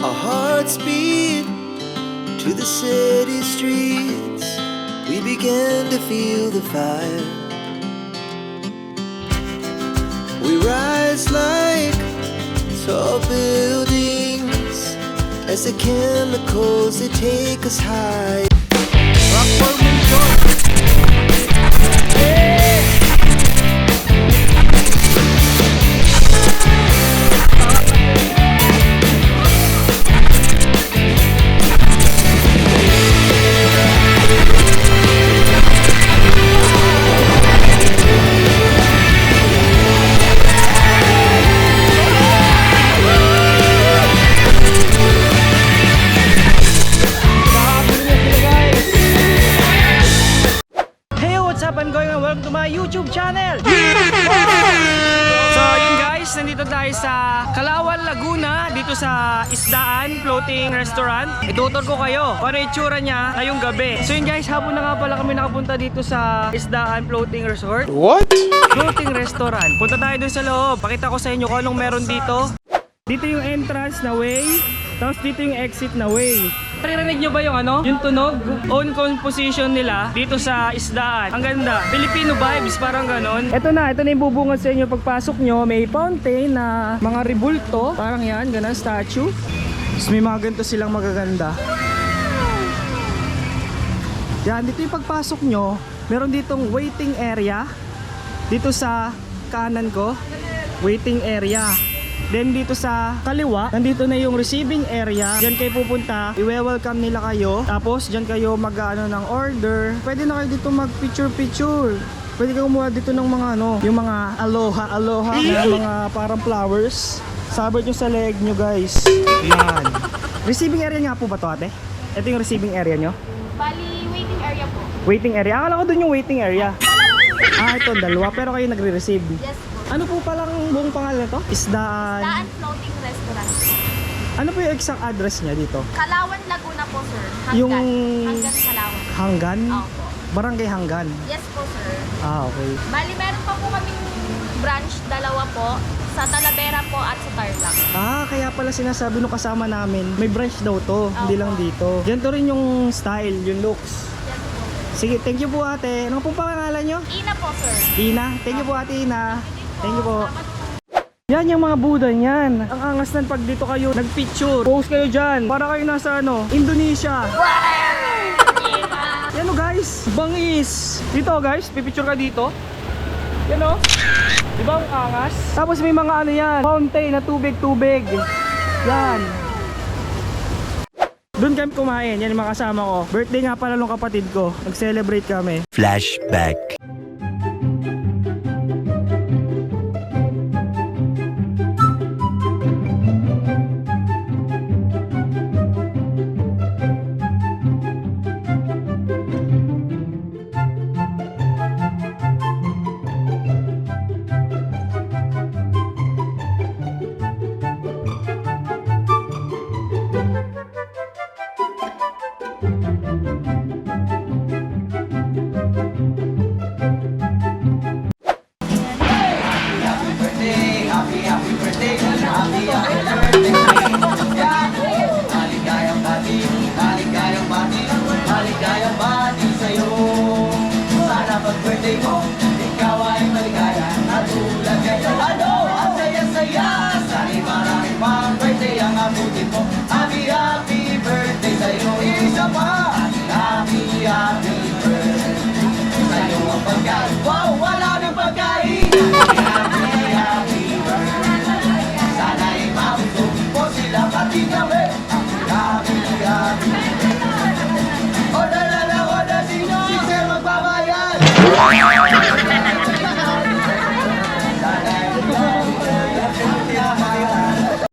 Our hearts beat to the city streets. We began to feel the fire. We rise like tall buildings as the chemicals they take us high. Rock for Mundo. YouTube channel. So yun guys, nandito tayo sa Calauan, Laguna, dito sa Isdaan Floating Restaurant. Itutur ko kayo kung ano itsura niya ngayong gabi. So yun guys, hapon na nga pala kami nakapunta dito sa Isdaan Floating Resort. What? Floating Restaurant. Punta tayo dun sa loob. Pakita ko sa inyo kung anong meron dito. Dito yung entrance na way, tapos dito yung exit na way. Naririnig nyo ba yung ano? Yung tunog? Own composition nila dito sa Isdaan. Ang ganda. Filipino vibes, parang ganon. Ito na yung bubungad sa inyo pagpasok nyo. May fountain na mga rebulto. Parang yan, ganon, statue. Tapos may mga ganito silang magaganda. Yan, dito yung pagpasok nyo. Meron ditong waiting area. Dito sa kanan ko, waiting area. Then dito sa kaliwa, nandito na yung receiving area. Diyan kayo pupunta, i-welcome nila kayo. Tapos diyan kayo mag-ano ng order. Pwede na kayo dito mag-picture. Pwede kayo kumuha dito ng mga ano, yung mga aloha, na mga parang flowers. Sabot nyo sa leg nyo guys. Yan. Receiving area nga po ba to ate? Ito yung receiving area nyo? Bali, waiting area po. Waiting area? Akala ko dun yung waiting area. Ito dalawa, pero kayo nagre-receive. Yes po. Ano po palang buong pangalan to? Isdaan. Isdaan Floating Restaurant. Ano po yung exact address niya dito? Calauan, Laguna po, sir. Hanggan. Yung- Hanggan Calauan. Hanggan? Opo. Barangay Hanggan. Yes po, sir. Okay. Bali, meron pa po kaming branch, dalawa po. Sa Talavera po at sa Tarlac. Kaya pala sinasabi nung kasama namin, may branch daw to, hindi lang dito. Ganito rin yung style, yung looks. Yes po. Sige, thank you po ate. Ano pong pangalan nyo? Ina po, sir. Ina. Thank you po ate Ina. Thank you po. Yan yung mga Buddha niyan. Ang angas nan pag dito kayo nagpicture. Post kayo dyan. Para kayo nasa ano, Indonesia. Yan o guys, bangis. Dito guys, pipicture ka dito. Yan o. Diba ang angas? Tapos may mga ano yan, fountain na tubig-tubig. Yan. Doon kami kumain, yan yung mga kasama ko. Birthday nga pala nung kapatid ko. Nag-celebrate kami. Flashback.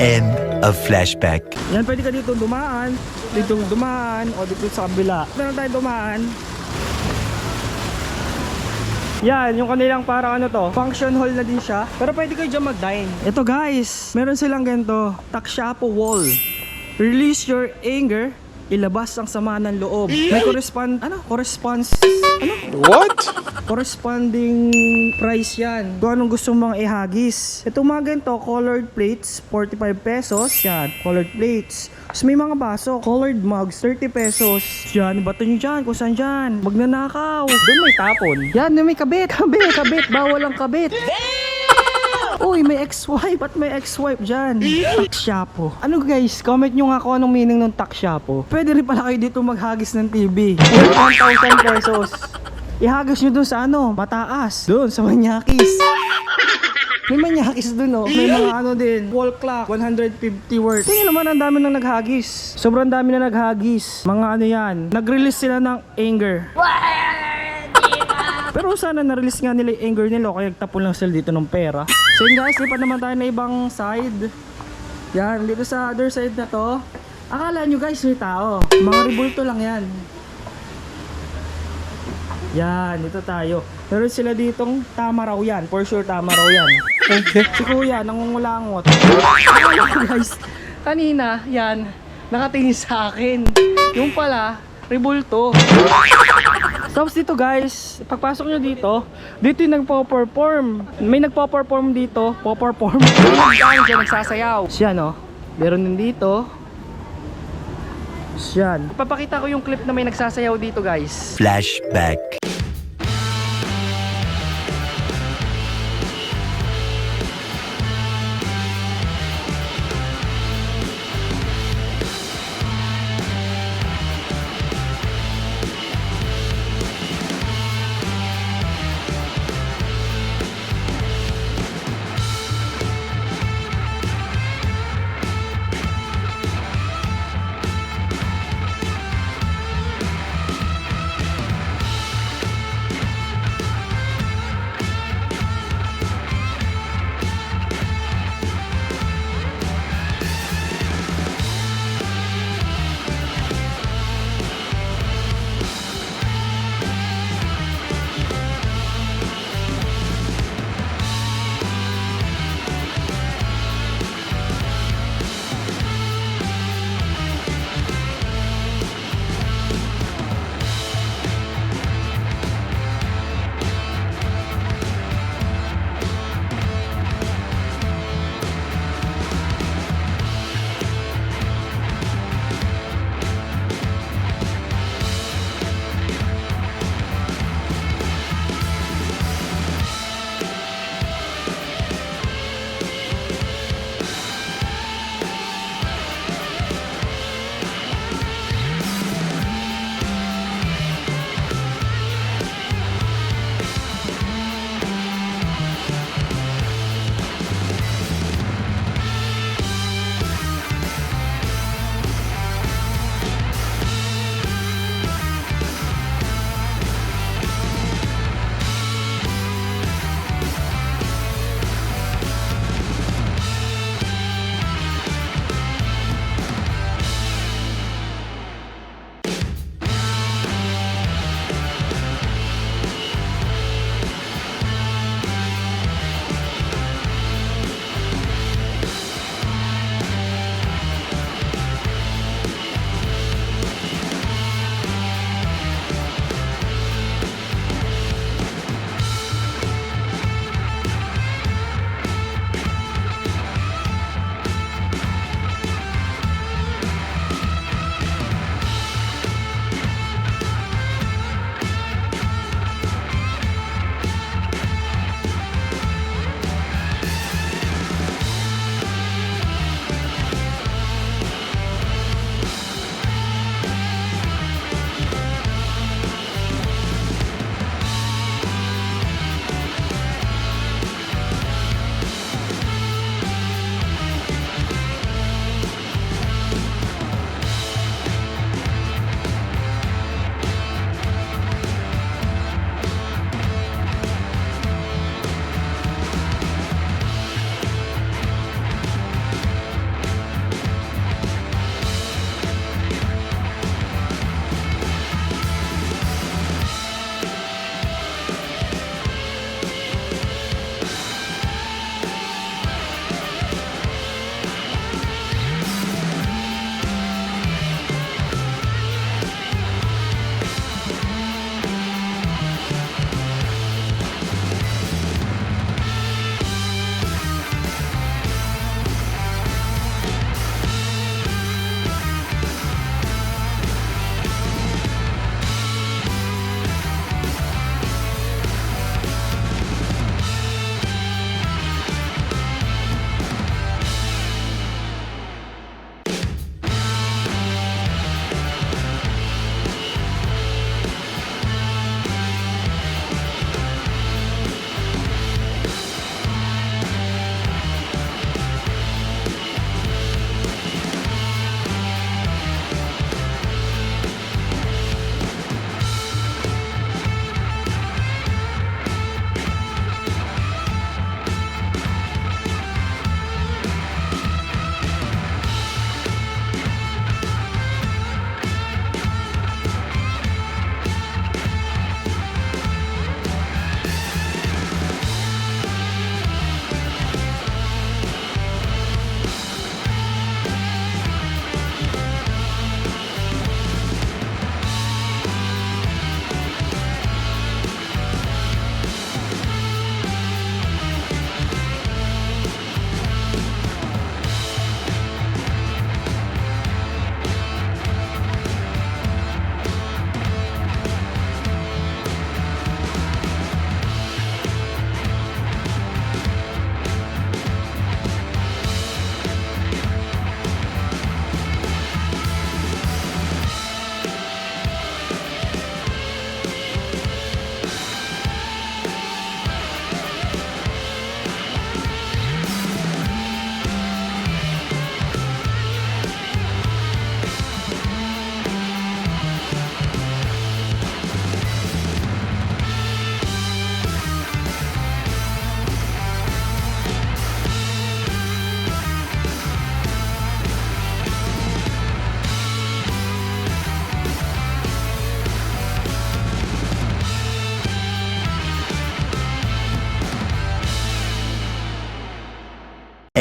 End of flashback. Yan, pwede ka dito dumaan, o dito sa kabila. Meron tayo dumaan. Yan, yung kanilang parang ano to, function hall na din siya. Pero pwede kayo dyan mag-dine. Ito guys, meron silang ganito, Takshapo wall. Release your anger ilabas ang sama ng loob. May corresponding price yan. Kung anong gusto mong ihagis. Itong mga ganito, colored plates, 45 pesos. Yan, colored plates. Tapos may mga baso, colored mugs, 30 pesos. Yan, bato nyo dyan, kung saan dyan. Magnanakaw. Doon may tapon. Yan, may kabit. Kabit. Bawal ang kabit. Uy, may ex-wife. Ba't may ex-wife dyan? Taksyapo. Ano guys, comment nyo nga kung anong meaning ng taksyapo. Pwede rin pala kayo dito maghagis ng TV. 1,000 pesos. Ihagis nyo dun sa mataas. Dun, sa Manyakis. May Manyakis dun May mga din. Wall clock, 150 worth. Tingnan naman, ang dami nang naghagis. Sobrang dami na naghagis. Mga yan. Nag-release sila ng anger. Pero sana na-release nga nila yung anger nila o kaya nagtapon lang sila dito ng pera. So yun guys, lipat naman tayo na ibang side. Yan, dito sa other side na to. Akala nyo guys may tao. Mga rebulto lang yan. Yan, dito tayo. Meron sila ditong tama raw yan. For sure tama raw yan. Si kuya, nangungulangot. Akala ko guys, kanina, yan, nakatingin sa akin. Yung pala, rebulto. Tapos dito guys, pagpasok nyo dito yung nagpo-perform. May nagpo-perform dito, May nagsasayaw. Siya meron din dito. Siyan. Papakita ko yung clip na may nagsasayaw dito guys. Flashback.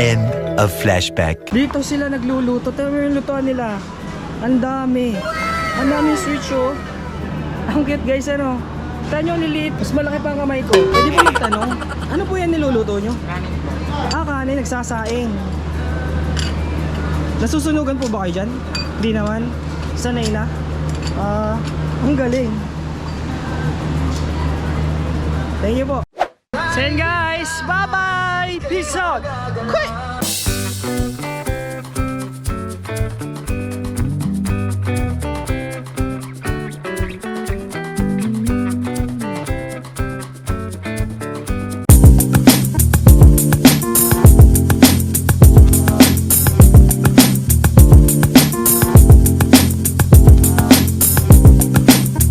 End of flashback. Dito sila nagluluto. Tignan mo yung lutuan nila. Ang dami. Ang dami switch oh. Ang cute guys ano. Tignan nyo ang liliit. Mas malaki pa ang kamay ko. Pwede po magtanong. Ano po yan niluluto nyo? Kanin po. Ah, kanin. Nagsasaing. Nasusunugan po ba kayo dyan? Di naman. Sanay na. Ang galing. Thank you po. So yun guys. Bye bye. Peace out. Quick.